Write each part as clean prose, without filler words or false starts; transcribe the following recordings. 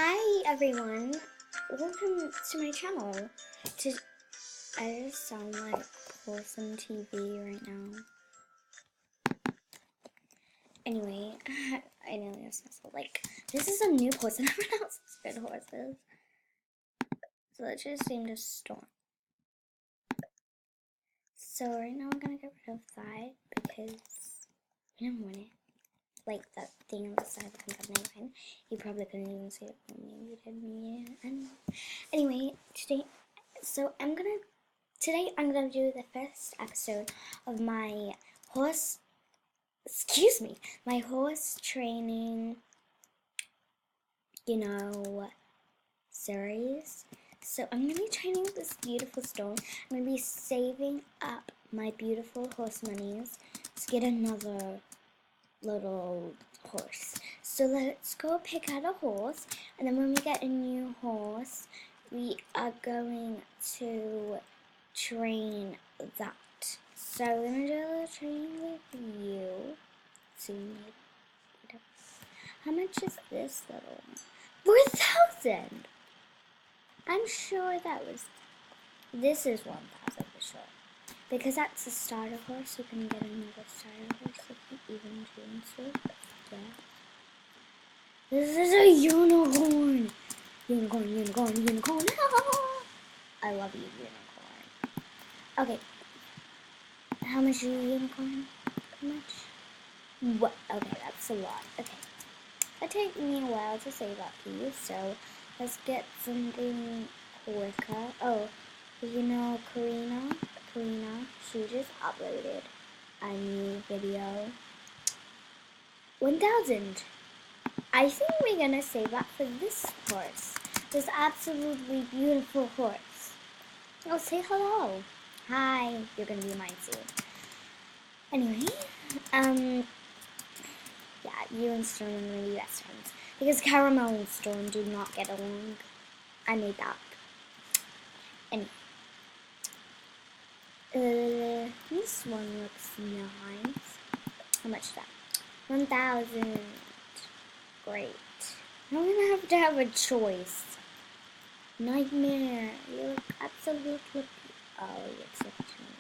Hi everyone, welcome to my channel. I just sound like wholesome TV right now. Anyway, I know this is like this is a new horse and everyone else is good horses. So let's just name this Storm. So right now I'm gonna get rid of that because I don't want it. Like that thing on the side comes up anyway. You probably couldn't even see it from me. You did me. And anyway, today I'm gonna do the first episode of my my horse training, series. So I'm gonna be training this beautiful Storm. I'm gonna be saving up my beautiful horse monies to get another little horse. So let's go pick out a horse, and then when we get a new horse, we are going to train that. So I'm gonna do a little training with you. So you need how much is this little one? 4,000. I'm sure this is 1,000 for sure. Because that's a starter horse, you can get another starter horse if you even choose to. Yeah. This is a unicorn! Unicorn! I love you, unicorn. Okay. How much is a unicorn? How much? What? Okay, that's a lot. Okay. It take me a while to save up these, so let's get something quicker. Oh, Karina, she just uploaded a new video. 1,000. I think we're gonna save up for this horse. This absolutely beautiful horse. Oh, say hello. Hi. You're gonna be mine soon. Anyway, yeah, you and Storm are gonna be best friends because Caramel and Storm do not get along. I made that. Anyway. This one looks nice. How much is that? 1,000. Great. Now I'm gonna have a choice. Nightmare. You look absolutely. Oh, it's up to me.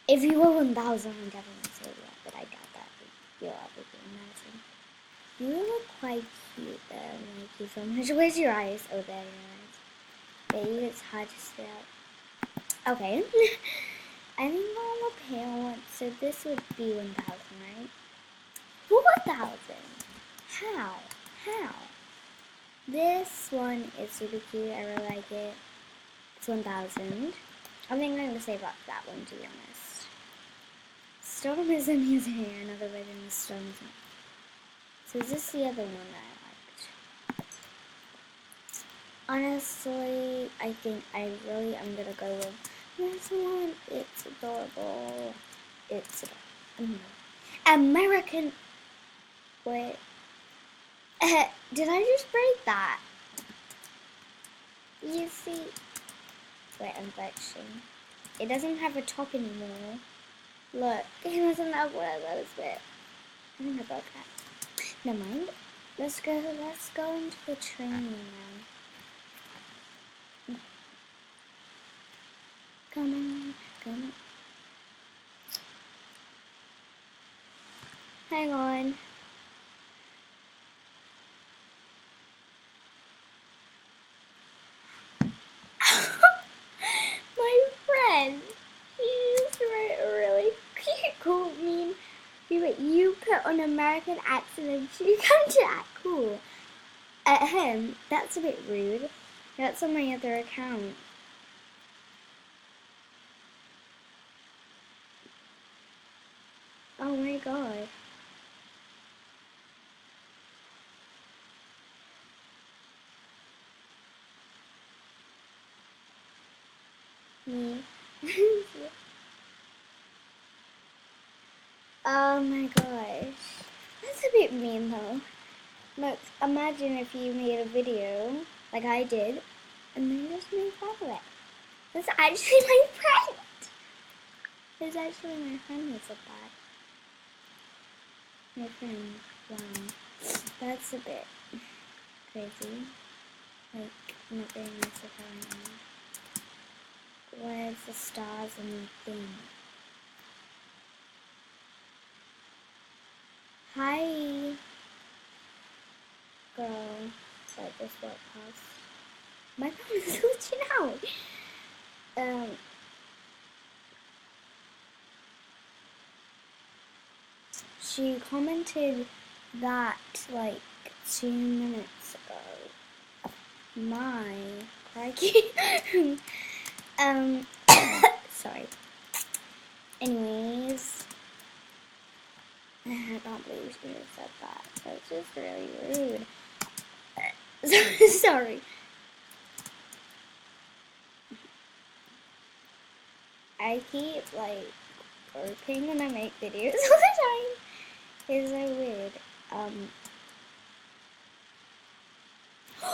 If you were 1,000, I'm definitely say yeah, but I doubt that. You're obviously amazing. You look quite cute though. Thank you so much. Where's your eyes? Oh, there your eyes. Maybe it's hard to see out. Okay. I think I'll pale one. So this would be 1,000, right? 4,000. How? This one is super cute. I really like it. It's 1,000. I think I'm gonna save up that one, to be honest. Storm is in his hair, another way than the Storm's not. So is this the other one that I liked? Honestly, I think I'm gonna go with this one. It's adorable. It's adorable. American. Wait. Did I just break that? You see? Wait, I'm glitching. It doesn't have a top anymore. Look, it doesn't have one of those bits. I think I broke that. Never mind. Let's go into the training now. Come on. Hang on. My friend, he's really cool. You put on American accent and she come to act cool. At him, that's a bit rude. That's on my other account. Oh my god. Me. Oh my gosh. That's a bit mean though. Look, imagine if you made a video like I did and then just made fun of it. That's actually my friend. It's actually my friend who said that. My friend. Wow. That's a bit crazy. Like, not very nice of her anymore. Where's the stars and the thing? Hi, girl. So I just walked past. My phone is glitching out. She commented that like 2 minutes ago. My crikey. Sorry. Anyways, I can't believe she just said that. That's just really rude. Sorry. I keep like burping when I make videos all the time. It's so weird.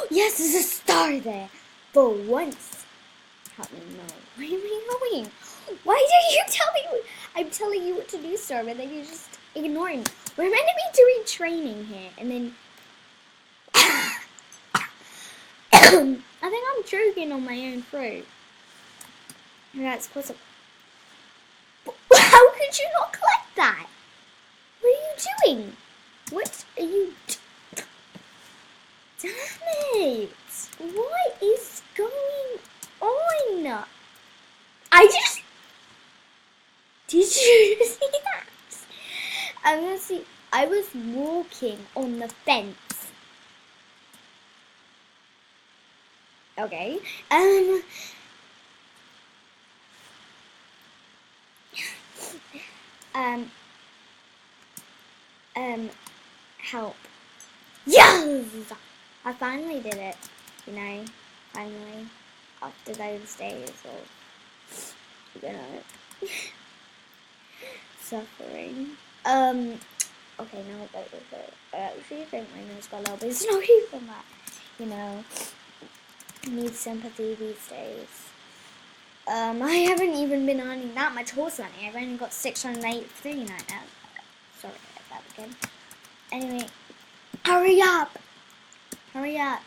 Yes, there's a star there. For once. Help me know. Where am I going? Why did you tell me? I'm telling you what to do, sir, but then you just ignore me. We're meant to be doing training here, and then I think I'm choking on my own throat. That's possible. How could you not collect that? What are you doing? What are you doing? Damn it! What is going on? I just... Did you see that? I'm gonna see... I was walking on the fence. Okay. Help. Yes! I finally did it. You know, finally. After those days of, you know, suffering. Okay, now that was it. I actually think my nose got a little bit snowy from that. You know, need sympathy these days. I haven't even been earning that much horse money. I've only got 683 right now. Sorry about that again. Anyway, hurry up! Hurry up!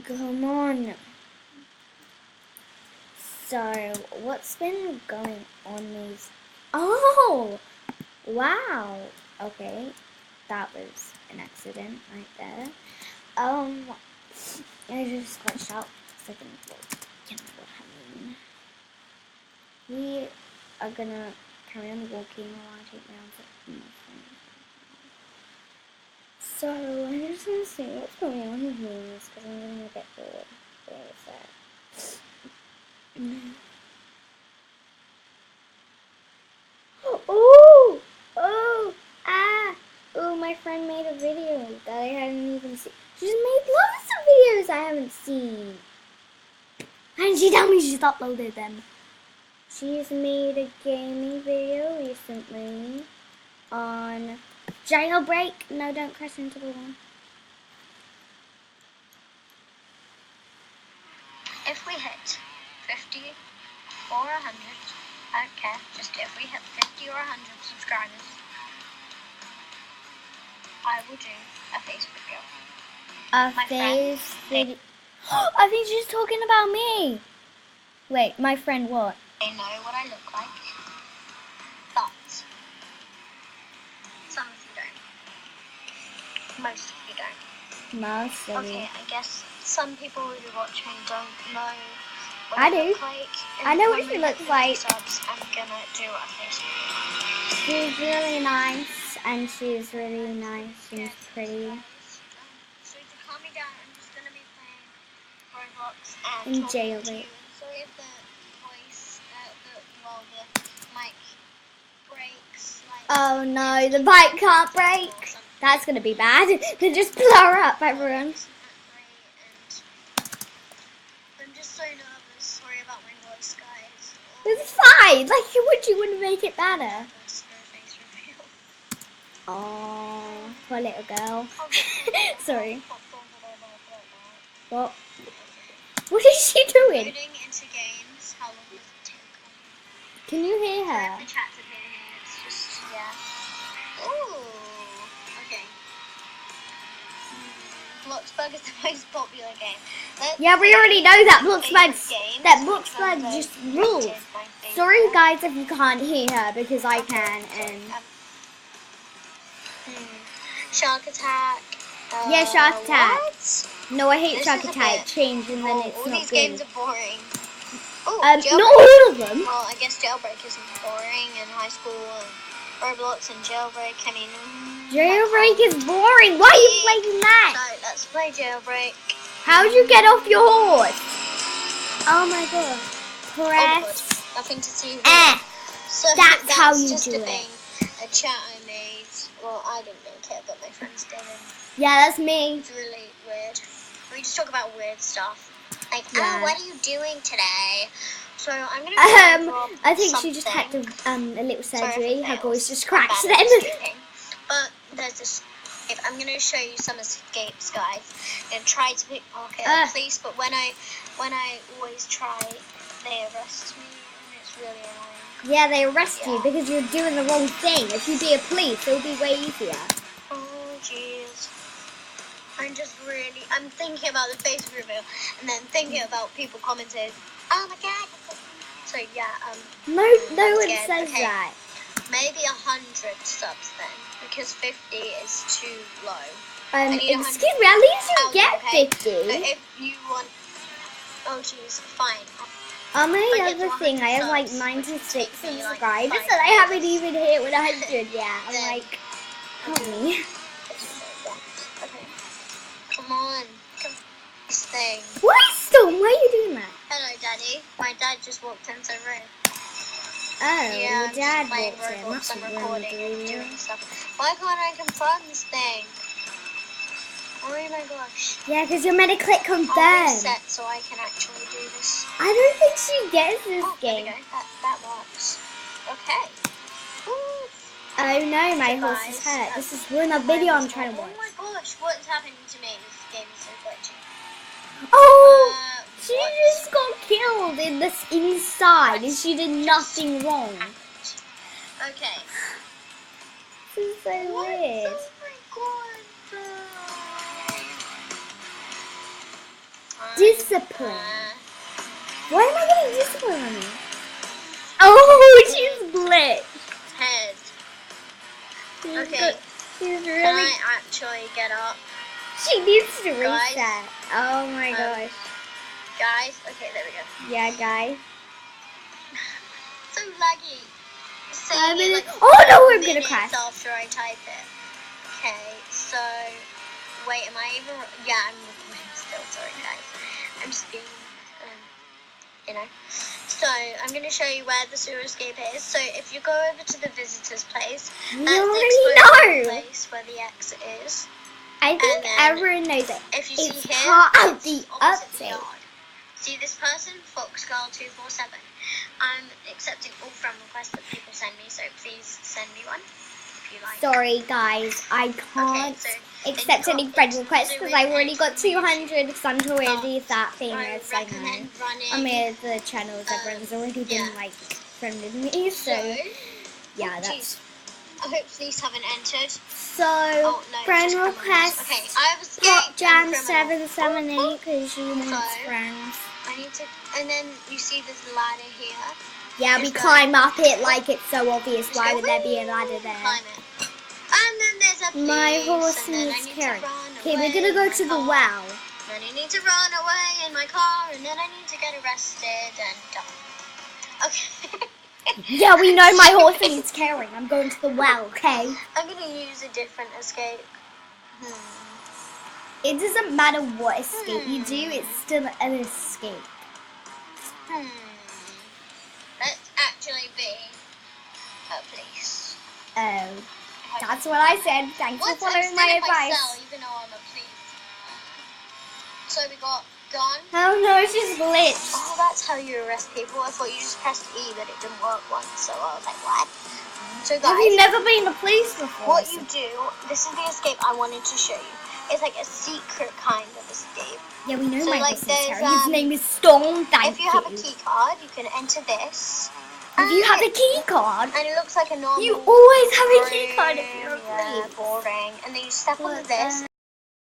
Come on. So, what's been going on these... Oh! Wow! Okay, that was an accident right there. I just glitched out because I didn't know what happened. We are gonna carry on walking while I take rounds at my friend. So, I'm just gonna see what's going on with these because I'm gonna get bored. Where is that? Oh! Oh! Ah! Oh, my friend made a video that I hadn't even seen. She's made lots of videos I haven't seen. And she told me she's uploaded them. She's made a gaming video recently on jailbreak. No, don't crash into the wall. If we hit 50 or 100, I don't care, just if we hit 50 or 100 subscribers, I will do a face video. A face video? I think she's talking about me. Wait, my friend what? They know what I look like, but some of you don't. Most of you don't. Most of you. Okay, I guess some people who are watching don't know what I I do. look like. I know what she looks like. Subs, I'm gonna do a face video. She's really nice, and she's really nice and pretty. So to calm me down, I'm just gonna be playing Roblox and In talking jail, to you. right? Sorry if the voice, the mic breaks. Like, Oh no, the bike can't break. That's gonna be bad. Then just blow up, everyone. I'm just so nervous. Sorry about my voice, guys. It's fine. Like you wouldn't make it better. Oh, poor little girl. Sorry. What? What is she doing? Loading into games. How long does it take? Can you hear Sorry her? if the chat's a bit here. It's just, yeah. Ooh. Okay. Bloxburg is the most popular game. Yeah, we already know that Bloxburg Bloxburg just rules. Sorry guys if you can't hear her because I can and Shark Attack. yeah, Shark Attack. What? No, I hate This Shark is a Attack. bit- Change and then Oh, it's all not these good. games are boring. Oh, Not Jailbreak. all of them. Well, I guess Jailbreak isn't boring in high school and Roblox and Jailbreak. I mean, Jailbreak is boring. Why are you playing that? So let's play Jailbreak. How'd you get off your horse? Oh my god. Oh my god, Press nothing to see here. F. So That's how you just do a it. thing, a chat I made. Well, I didn't make it, but my friends did. And Yeah, that's me. it's really weird. We just talk about weird stuff. Like, Yeah. oh, what are you doing today? So I'm gonna I think she just had a little surgery. Her voice just cracked then. But there's this. If I'm gonna show you some escapes, guys, and try to pickpocket police. But when I always try, they arrest me, and it's really annoying. Yeah, they arrest you because you're doing the wrong thing. If you be a police, it'll be way easier. Oh jeez. I'm thinking about the Facebook reveal, and then thinking about people commenting, oh my god. So yeah, No one scared. says Okay. that. Maybe 100 subs then, because 50 is too low. Excuse me, at least you get 50. But if you want, oh jeez, fine. On my But other it's thing, I have like 100 96 subs, which takes me, like, subscribers, 5 and I haven't years. even hit 100 yet. I'm Then- like, help me. Okay. Come on. This thing. Why Storm? Why are you doing that? Hello, Daddy. My dad just walked into the room. Oh, Yeah, your dad I'm playing walked in. Roblox, Must I'm have recording and ruined doing stuff. Why can't I confirm this thing? Oh my gosh. Yeah, because you're meant to click I'll confirm. reset so I can actually do this. I don't think she gets this Oh, there we game. go. That works. Okay. Ooh. Oh no, my So horse is guys, hurt. This is ruin a video I'm trying to watch. Oh my gosh, what's happening to me? This game is so glitchy. Oh! She What just got killed in this inside and she did nothing wrong. happened? Okay. This is so weird. Oh my god. Discipline. Why am I getting discipline on you? Oh, she's glitched. Head. She's Okay. She's Can really. I actually get up? She needs to Guys? reset. Oh my gosh. Guys? Okay, there we go. Yeah, guys. So laggy. I'm Saying it gonna- like oh no, I'm gonna minutes crash. after I type it. Okay, so wait, am I even? Yeah, I'm recording still. Sorry, guys. I'm just being, you know. So I'm gonna show you where the sewer escape is. So if you go over to the visitor's place, We that's the already explosion know. place where the exit is. I think And then everyone knows it. If you see It's here, part of it's the opposite the update. yard. See this person, Foxgirl247. I'm accepting all friend requests that people send me, so please send me one if you like. Sorry, guys. I can't so accept then you any got friend it. requests So because we're I've already got actually 200 because I'm already that I famous. I know. recommend running. I mean, the channels everyone's already been yeah. like friended me, so yeah, oh, that's. jeez. I hope these haven't entered. So, Oh, no, friend just criminals. request. Okay, I've escaped. Pop Jam and criminal. 778 because she wants So- friends. I need to, and then you see this ladder here. Yeah, we Is that- climb up it like it's so obvious. Just Why go, would there be a "Whee!" ladder there? Climb it. And then there's a My police, horse and then I needs need carrying. to run Okay, we're away gonna go in to my the car. well. Then I need to run away in my car, and then I need to get arrested and die. Okay. Yeah, we know my horse needs carrying. I'm going to the well, okay? I'm gonna use a different escape. It doesn't matter what escape you do, it's still an escape. Let's actually be a police. Oh, that's what I said. Thanks for What's following my instead of my advice. cell, even though I'm a police? So we got gun. Oh no, she's glitched. Oh, that's how you arrest people. I thought you just pressed E, but it didn't work once. So I was like, what? So Have you guys, never been to police before? what you do, this is the escape I wanted to show you. It's like a secret kind of escape. Yeah, we know So, my like, horse is there's, carrying. His name is Storm, thank If you have a key card, you can enter this. If you have a key card, And it looks like a normal you always have a key card if you're a yeah, police. boring. And then you step on But, this,